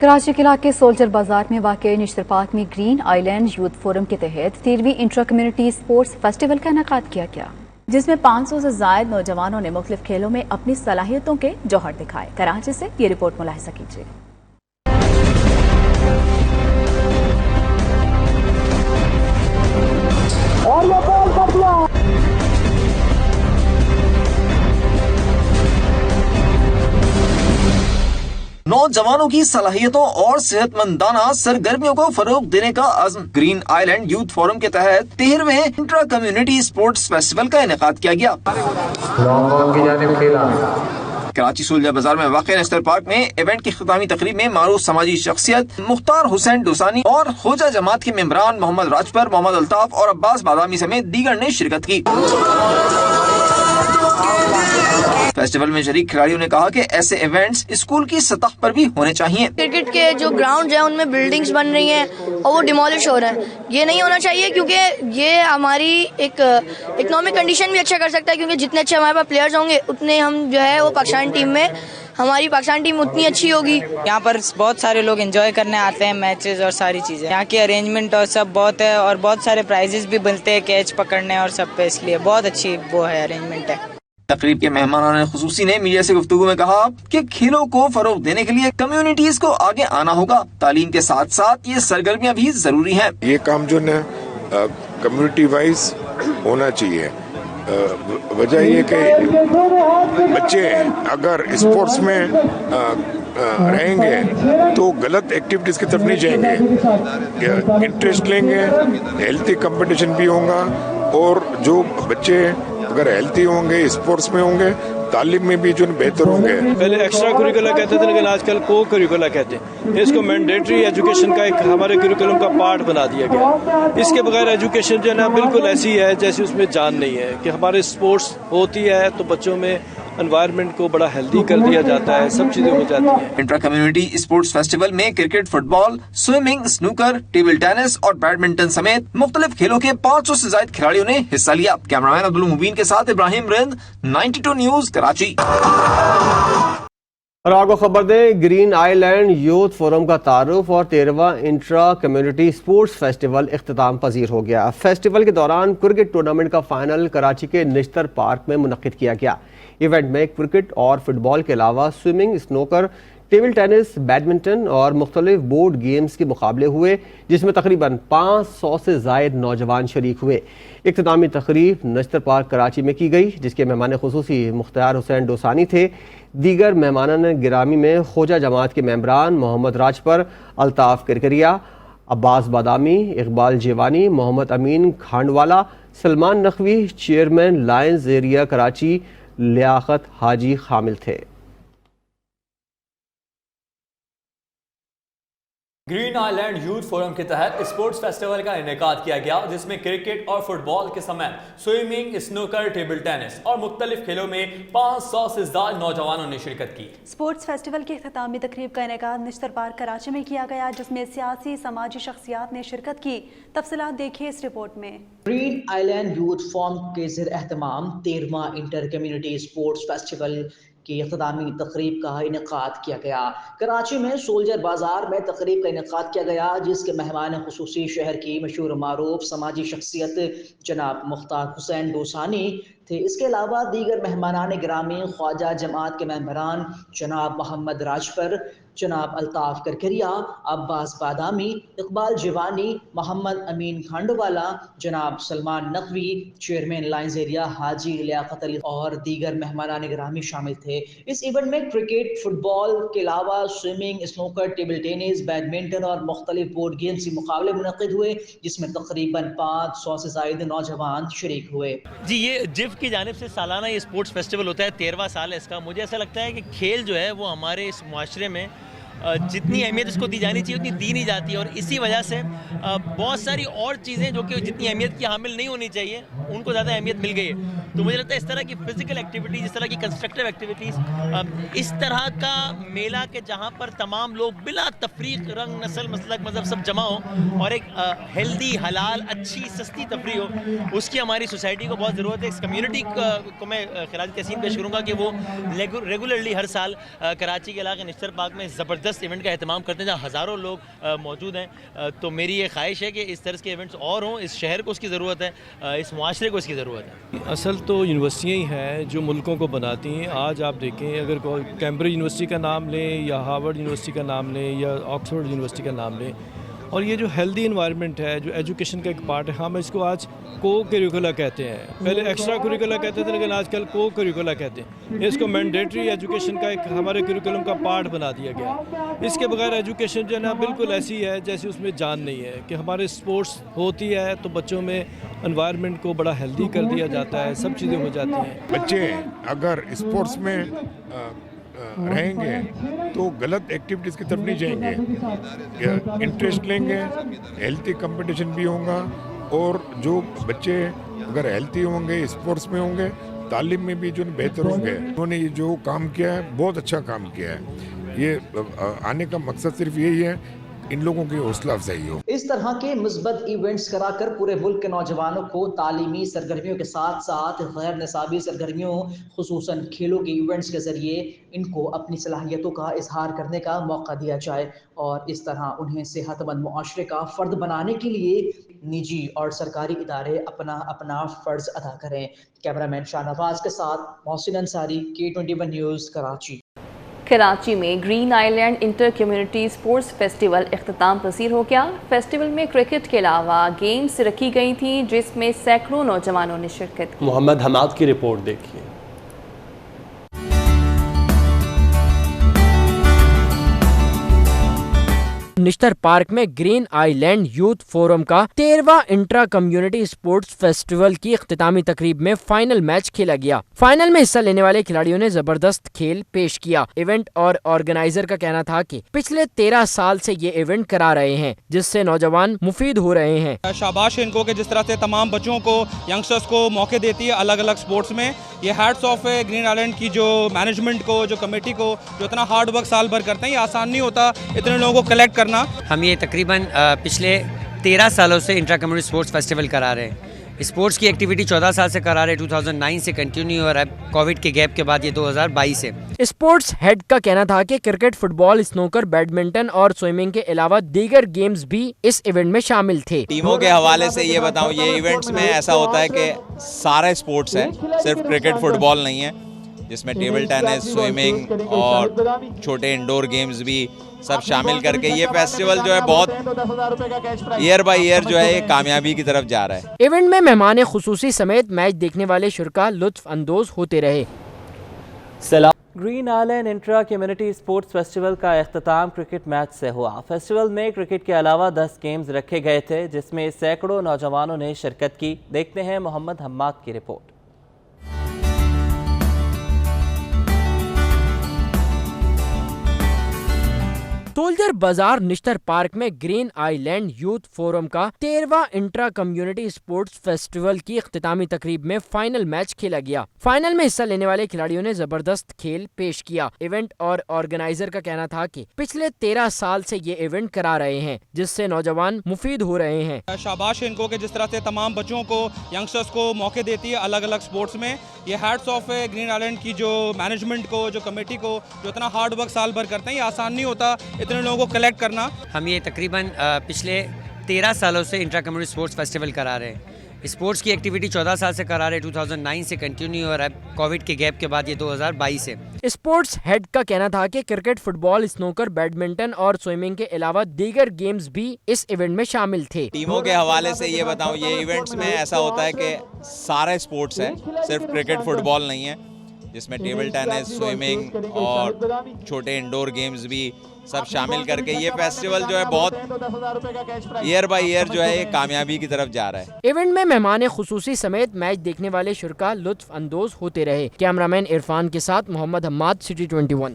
کراچی کے علاقے سولجر بازار میں واقع نشتر پارک میں Green Island youth forum کے تحت 13ویں انٹرا کمیونٹی اسپورٹس فیسٹیول کا انعقاد کیا گیا، جس میں 500 سے زائد نوجوانوں نے مختلف کھیلوں میں اپنی صلاحیتوں کے جوہر دکھائے۔ کراچی سے یہ رپورٹ ملاحظہ کیجیے۔ نوجوانوں کی صلاحیتوں اور صحت مندانہ سرگرمیوں کو فروغ دینے کا عزم green Island youth forum کے تحت 13ویں انٹرا کمیونٹی اسپورٹس فیسٹیول کا انعقاد کیا گیا۔ کراچی سولجر بازار میں واقع نشتر پارک میں ایونٹ کی اختتامی تقریب میں معروف سماجی شخصیت مختار حسین ڈوسانی اور خوجہ جماعت کے ممبران محمد راجپر، محمد الطاف اور عباس بادامی سمیت دیگر نے شرکت کی۔ فیسٹیول میں شریک کھلاڑیوں نے کہا کہ ایسے ایونٹس اسکول کی سطح پر بھی ہونے چاہیے۔ کرکٹ کے جو گراؤنڈ ہیں ان میں بلڈنگز بن رہی ہیں اور وہ ڈیمولش ہو رہے ہیں، یہ نہیں ہونا چاہیے کیونکہ یہ ہماری ایک اکنامک کنڈیشن بھی اچھا کر سکتا ہے، کیونکہ جتنے اچھے ہمارے پاس پلیئرز ہوں گے اتنے ہم جو ہے وہ پاکستان ٹیم میں ہماری پاکستان ٹیم اتنی اچھی ہوگی۔ یہاں پر بہت سارے لوگ انجوائے کرنے آتے ہیں میچز اور ساری چیزیں، یہاں کی ارینجمنٹ اور سب بہت ہے اور بہت سارے پرائزز بھی ملتے ہیں کیچ پکڑنے اور سب پہ، اس لیے بہت اچھی وہ ہے ارینجمنٹ ہے۔ تقریب کے مہمانان خصوصی نے میڈیا سے گفتگو میں کہا کہ کھیلوں کو فروغ دینے کے لیے کمیونٹیز کو آگے آنا ہوگا، تعلیم کے ساتھ ساتھ یہ سرگرمیاں بھی ضروری ہیں۔ یہ کام جو نا کمیونٹی وائز ہونا چاہیے۔ وجہ یہ کہ بچے اگر اسپورٹس میں رہیں گے تو غلط ایکٹیویٹیز کی طرف نہیں جائیں گے، انٹرسٹ لیں گے، ہیلتھی کمپٹیشن بھی ہوگا، اور جو بچے اگر ہیلتھی ہوں گے، اسپورٹس میں ہوں گے، تعلیم میں بھی جو بہتر ہوں گے۔ پہلے ایکسٹرا کریکولر کہتے تھے لیکن آج کل کو کریکولر کہتے ہیں، اس کو مینڈیٹری ایجوکیشن کا ایک ہمارے کریکولم کا پارٹ بنا دیا گیا۔ اس کے بغیر ایجوکیشن جو ہے نا بالکل ایسی ہے جیسے اس میں جان نہیں ہے، کہ ہمارے اسپورٹس ہوتی ہے تو بچوں میں انوائرمنٹ کو بڑا ہیلدی کر دیا جاتا ہے، سب چیزیں ہو جاتی ہیں۔ انٹرا کمیونٹی اسپورٹس فیسٹیول میں کرکٹ، فٹ بال، سوئمنگ، سنوکر، ٹیبل ٹینس اور بیڈمنٹن سمیت مختلف کھیلوں کے 500 سے زائد کھلاڑیوں نے حصہ لیا۔ کیمرامین عبدالمبین کے ساتھ ابراہیم رند، 92 نیوز کراچی۔ اور آپ کو خبر دیں، green Island youth forum کا تعارف اور 13واں انٹرا کمیونٹی اسپورٹس فیسٹیول اختتام پذیر ہو گیا۔ فیسٹیول کے دوران کرکٹ ٹورنامنٹ کا فائنل کراچی کے نشتر پارک میں منعقد کیا گیا۔ ایونٹ میں کرکٹ اور فٹ بال کے علاوہ swimming, snooker, table tennis, badminton اور مختلف بورڈ گیمز کے مقابلے ہوئے، جس میں تقریباً 500 سے زائد نوجوان شریک ہوئے۔ اختتامی تقریب نشتر پارک کراچی میں کی گئی، جس کے مہمان خصوصی مختار حسین ڈوسانی تھے۔ دیگر مہمانان گرامی میں خوجہ جماعت کے ممبران Muhammad Rajpar, Altaf Karkaria, Abbas Badami, Iqbal Jiwani, Muhammad Amin Khandwala, Salman Naqvi, chairman lines Area Karachi Liaquat Haji شامل تھے۔ Green Island youth forum کے تحت اسپورٹس فیسٹیول کا انعقاد کیا گیا، جس میں کرکٹ اور فٹ بال کے سمیت سوئمنگ، سنوکر، ٹیبل ٹینس اور مختلف کھیلوں میں 500 سے زائد نوجوانوں نے شرکت کی۔ اسپورٹس فیسٹیول کی اختتامی تقریب کا انعقاد نشتر پارک کراچی میں کیا گیا، جس میں سیاسی سماجی شخصیات نے شرکت کی۔ تفصیلات دیکھیے اس رپورٹ میں۔ Green Island youth forum کے زیر اہتمام 13واں انٹر کمیونٹی اسپورٹس فیسٹیول کی اختتامی تقریب کا انعقاد کیا گیا۔ کراچی میں سولجر بازار میں تقریب کا انعقاد کیا گیا، جس کے مہمان خصوصی شہر کی مشہور و معروف سماجی شخصیت جناب مختار حسین ڈوسانی تھے۔ اس کے علاوہ دیگر مہمانان گرامی خواجہ جماعت کے ممبران جناب محمد راجپر، جناب الطاف کرکریا، عباس بادامی، اقبال جیوانی، محمد امین کھانڈوالا، جناب Salman Naqvi, chairman lines area Haji Liaquat Ali اور دیگر مہمانان گرامی شامل تھے۔ اس ایونٹ میں کرکٹ، فٹ بال کے علاوہ swimming, snooker, table tennis, badminton اور مختلف بورڈ گیمز کے مقابلے منعقد ہوئے، جس میں تقریباً 500 سے زائد نوجوان شریک ہوئے۔ جی، یہ جف کی جانب سے سالانہ یہ اسپورٹس فیسٹیول ہوتا ہے، 13واں سال ہے اس کا۔ مجھے ایسا لگتا ہے کہ کھیل جو ہے وہ ہمارے اس معاشرے میں جتنی اہمیت اس کو دی جانی چاہیے اتنی دی نہیں جاتی ہے، اور اسی وجہ سے بہت ساری اور چیزیں جو کہ جتنی اہمیت کی حامل نہیں ہونی چاہیے ان کو زیادہ اہمیت مل گئی ہے۔ تو مجھے لگتا ہے اس طرح کی فزیکل ایکٹیویٹیز، اس طرح کی کنسٹرکٹیو ایکٹیویٹیز، اس طرح کا میلہ کہ جہاں پر تمام لوگ بلا تفریق رنگ، نسل، مسلک، مذہب سب جمع ہوں اور ایک ہیلدی، حلال، اچھی، سستی تفریح ہو، اس کی ہماری سوسائٹی کو بہت ضرورت ہے۔ اس کمیونٹی کو میں خراج تحسین پیش کروں گا کہ وہ ریگولرلی ہر سال کراچی کے علاقے نشتر پارک میں زبردست زبردست ایونٹ کا اہتمام کرتے ہیں جہاں ہزاروں لوگ موجود ہیں. تو میری یہ خواہش ہے کہ اس طرح کے ایونٹس اور ہوں. اس شہر کو اس کی ضرورت ہے, اس معاشرے کو اس کی ضرورت ہے. اصل تو یونیورسٹیاں ہی ہیں جو ملکوں کو بناتی ہیں. آج آپ دیکھیں اگر کیمبرج یونیورسٹی کا نام لیں یا ہارورڈ یونیورسٹی کا نام لیں یا آکسفورڈ یونیورسٹی کا نام لیں, اور یہ جو ہیلدی انوائرمنٹ ہے, جو ایجوکیشن کا ایک پارٹ ہے, ہم اس کو آج کو کریکولا کہتے ہیں. پہلے ایکسٹرا کریکولا کہتے تھے لیکن آج کل کو کریکولا کہتے ہیں. اس کو مینڈیٹری ایجوکیشن کا ایک ہمارے کریکولم کا پارٹ بنا دیا گیا. اس کے بغیر ایجوکیشن جو ہے نا بالکل ایسی ہے جیسے اس میں جان نہیں ہے. کہ ہمارے اسپورٹس ہوتی ہے تو بچوں میں انوائرمنٹ کو بڑا ہیلدی کر دیا جاتا ہے, سب چیزیں ہو جاتی ہیں. بچے اگر اسپورٹس میں رہیں گے تو غلط ایکٹیویٹیز کی طرف نہیں جائیں گے, انٹرسٹ لیں گے, ہیلتھی کمپٹیشن بھی ہوگا. اور جو بچے اگر ہیلتھی ہوں گے, اسپورٹس میں ہوں گے, تعلیم میں بھی جو بہتر ہوں گے. انہوں نے یہ جو کام کیا ہے بہت اچھا کام کیا ہے. یہ آنے کا مقصد صرف یہی ہے ان لوگوں کی حوصلہ افزائی ہو. اس طرح کے مثبت ایونٹس کرا کر پورے ملک کے نوجوانوں کو تعلیمی سرگرمیوں کے ساتھ ساتھ غیر نصابی سرگرمیوں خصوصاً کھیلوں کے ایونٹس کے ذریعے ان کو اپنی صلاحیتوں کا اظہار کرنے کا موقع دیا جائے, اور اس طرح انہیں صحت مند معاشرے کا فرد بنانے کے لیے نجی اور سرکاری ادارے اپنا فرض ادا کریں. کیمرہ مین شاہ نواز کے ساتھ محسن انصاری, K21 نیوز, کراچی. کراچی میں Green Island inter community sports festival اختتام پذیر ہو گیا. فیسٹیول میں کرکٹ کے علاوہ گیمز رکھی گئی تھیں جس میں سینکڑوں نوجوانوں نے شرکت کی. محمد حماد کی رپورٹ دیکھیے. نشتر پارک میں Green Island youth forum کا 13واں انٹرا کمیونٹی اسپورٹس فیسٹیول کی اختتامی تقریب میں فائنل میچ کھیلا گیا. فائنل میں حصہ لینے والے کھلاڑیوں نے زبردست کھیل پیش کیا. ایونٹ اور آرگنائزر کا کہنا تھا کہ پچھلے 13 سال سے یہ ایونٹ کرا رہے ہیں جس سے نوجوان مفید ہو رہے ہیں. شاباش ان کو کہ جس طرح سے تمام بچوں کو, ینگسٹرز کو موقع دیتی ہے الگ الگ اسپورٹس میں. یہ ہیٹس آف ہے گرین آئی لینڈ کی جو مینجمنٹ کو, جو کمیٹی کو, جو اتنا ہارڈ ورک سال بھر کرتے ہیں. یہ آسان نہیں ہوتا اتنے لوگوں کو کلیکٹ کرنا. ہم یہ تقریباً پچھلے 13 سالوں سے انٹرا کمیونٹی اسپورٹس فیسٹیول کرا رہے ہیں. اسپورٹس کی ایکٹیویٹی 14 سال سے کرا رہے, 2009 سے کنٹینیو, اور اب کووڈ کے گیپ کے بعد یہ 2022 ہے. اسپورٹس ہیڈ کا کہنا تھا کہ کرکٹ, فٹ بال, اسنوکر, بیڈمنٹن اور سوئمنگ کے علاوہ دیگر گیمز بھی اس ایونٹ میں شامل تھے. ٹیموں کے حوالے سے یہ بتاؤں, یہ ایونٹس میں ایسا ہوتا ہے کہ سارا اسپورٹس ہے, صرف کرکٹ فٹ بال نہیں ہے, جس میں ٹیبل ٹینس, سوئمنگ اور چھوٹے انڈور گیمز بھی سب شامل کر کے یہ فیسٹیول جو ہے بہت ایئر بائی ایئر جو ہے یہ کامیابی کی طرف جا رہا ہے. ایونٹ میں مہمان خصوصی سمیت میچ دیکھنے والے شرکا لطف اندوز ہوتے رہے. Green Island intra community sports festival کا اختتام کرکٹ میچ سے ہوا. فیسٹیول میں کرکٹ کے علاوہ 10 گیمز رکھے گئے تھے جس میں سینکڑوں نوجوانوں نے شرکت کی. دیکھتے ہیں محمد حماد کی رپورٹ. سولجر بازار نشتر پارک میں Green Island youth forum کا 13واں انٹرا کمیونٹی اسپورٹس فیسٹیول کی اختتامی تقریب میں فائنل میچ کھیلا گیا. فائنل میں حصہ لینے والے کھلاڑیوں نے زبردست کھیل پیش کیا. ایونٹ اور آرگنائزر کا کہنا تھا کہ پچھلے 13 سال سے یہ ایونٹ کرا رہے ہیں جس سے نوجوان مفید ہو رہے ہیں. شاباش ان کو کہ جس طرح سے تمام بچوں کو, ینگسٹرز کو موقع دیتی ہے الگ الگ اسپورٹس میں. یہ ہیٹس آف ہے گرین آئی لینڈ کی جو مینجمنٹ کو, جو کمیٹی کو, جو اتنا ہارڈ ورک سال بھر کرتے ہیں. یہ آسان نہیں ہوتا اتنے لوگوں کو کلیکٹ کرنا. ہم یہ تقریباً پچھلے 13 سالوں سے انٹرا کمیونٹی اسپورٹس فیسٹیول کرا رہے ہیں. اسپورٹس کی ایکٹیویٹی 14 سال سے کرا رہے, 2009 سے کنٹینیو, اور اب کووڈ کے گیپ کے بعد یہ 2022 ہے. اسپورٹس ہیڈ کا کہنا تھا کہ کرکٹ, فٹ بال, اسنوکر, بیڈمنٹن اور سوئمنگ کے علاوہ دیگر گیمز بھی اس ایونٹ میں شامل تھے. ٹیموں کے حوالے سے یہ بتاؤں, یہ ایونٹس میں ایسا ہوتا ہے کہ سارا اسپورٹس ہے, صرف کرکٹ فٹ بال نہیں ہے, جس میں ٹیبل ٹینس, سوئمنگ اور چھوٹے انڈور گیمز بھی سب شامل کر کے یہ فیسٹیول جو ہے بہت ایئر بائی ایئر جو ہے یہ کامیابی کی طرف جا رہا ہے. ایونٹ میں مہمان خصوصی سمیت میچ دیکھنے والے شرکا لطف اندوز ہوتے رہے. کیمرہ مین عرفان کے ساتھ محمد حماد, City 21.